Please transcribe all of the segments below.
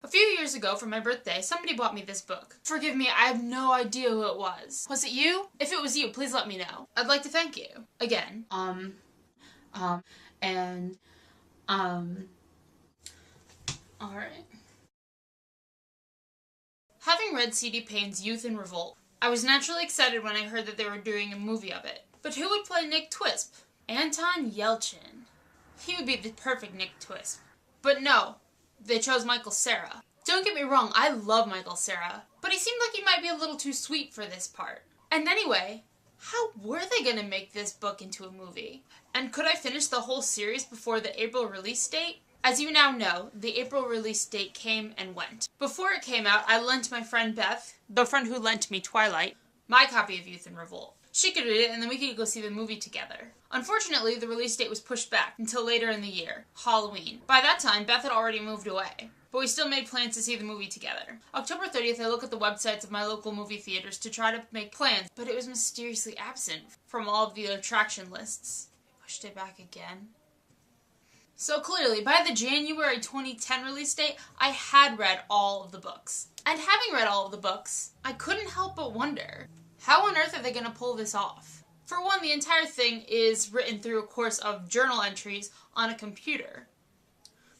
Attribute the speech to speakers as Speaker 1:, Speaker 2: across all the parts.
Speaker 1: A few years ago, for my birthday, somebody bought me this book. Forgive me, I have no idea who it was. Was it you? If it was you, please let me know. I'd like to thank you. Again. Alright. Having read C.D. Payne's Youth in Revolt, I was naturally excited when I heard that they were doing a movie of it. But who would play Nick Twisp? Anton Yelchin. He would be the perfect Nick Twisp. But no, they chose Michael Cera. Don't get me wrong, I love Michael Cera, but he seemed like he might be a little too sweet for this part. And anyway, how were they gonna make this book into a movie? And could I finish the whole series before the April release date? As you now know, the April release date came and went. Before it came out, I lent my friend Beth, the friend who lent me Twilight, my copy of Youth in Revolt. She could read it and then we could go see the movie together. Unfortunately, the release date was pushed back until later in the year, Halloween. By that time, Beth had already moved away, but we still made plans to see the movie together. October 30th, I looked at the websites of my local movie theaters to try to make plans, but it was mysteriously absent from all of the attraction lists. Pushed it back again. So clearly, by the January 2010 release date, I had read all of the books. And having read all of the books, I couldn't help but wonder, how on earth are they going to pull this off? For one, the entire thing is written through a course of journal entries on a computer.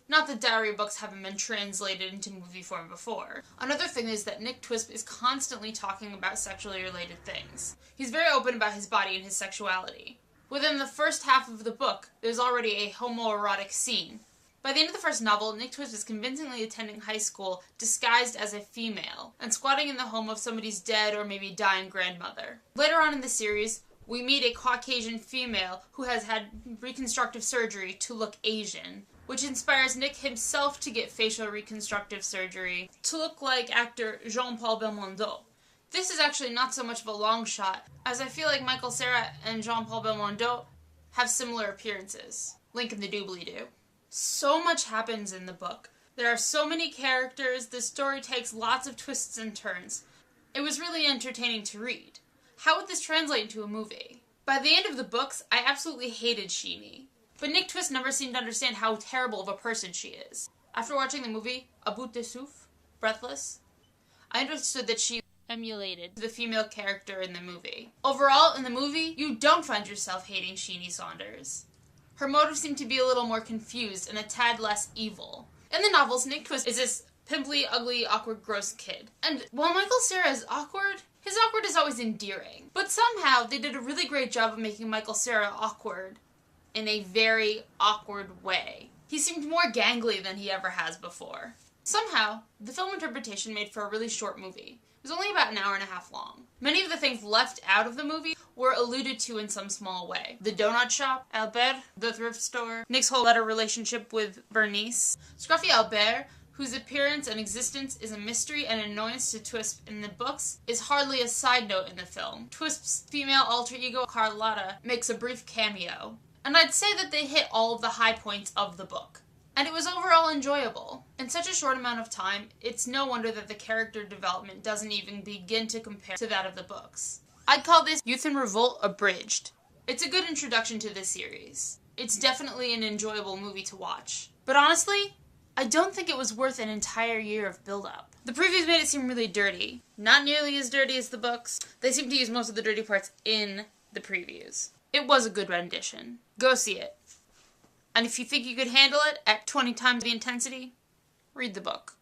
Speaker 1: Not that diary books haven't been translated into movie form before. Another thing is that Nick Twisp is constantly talking about sexually related things. He's very open about his body and his sexuality. Within the first half of the book, there's already a homoerotic scene. By the end of the first novel, Nick Twisp is convincingly attending high school disguised as a female and squatting in the home of somebody's dead or maybe dying grandmother. Later on in the series, we meet a Caucasian female who has had reconstructive surgery to look Asian, which inspires Nick himself to get facial reconstructive surgery to look like actor Jean-Paul Belmondo. This is actually not so much of a long shot, as I feel like Michael Cera and Jean-Paul Belmondo have similar appearances. Link in the doobly-doo. So much happens in the book. There are so many characters, the story takes lots of twists and turns. It was really entertaining to read. How would this translate into a movie? By the end of the books, I absolutely hated Sheenie. But Nick Twisp never seemed to understand how terrible of a person she is. After watching the movie, A Bout de Souffle, Breathless, I understood that she emulated the female character in the movie. Overall, in the movie, you don't find yourself hating Sheenie Saunders. Her motives seem to be a little more confused and a tad less evil. In the novels, Nick Twisp is this pimply, ugly, awkward, gross kid. And while Michael Cera is awkward, his awkward is always endearing. But somehow, they did a really great job of making Michael Cera awkward in a very awkward way. He seemed more gangly than he ever has before. Somehow, the film interpretation made for a really short movie. It was only about an hour and a half long. Many of the things left out of the movie were alluded to in some small way. The donut shop, Albert, the thrift store, Nick's whole letter relationship with Bernice, Scruffy Albert, whose appearance and existence is a mystery and annoyance to Twisp in the books, is hardly a side note in the film. Twisp's female alter ego, Carlotta, makes a brief cameo. And I'd say that they hit all of the high points of the book. And it was overall enjoyable. In such a short amount of time, it's no wonder that the character development doesn't even begin to compare to that of the books. I'd call this Youth in Revolt abridged. It's a good introduction to this series. It's definitely an enjoyable movie to watch. But honestly, I don't think it was worth an entire year of build-up. The previews made it seem really dirty. Not nearly as dirty as the books. They seem to use most of the dirty parts in the previews. It was a good rendition. Go see it. And if you think you could handle it at 20 times the intensity, read the book.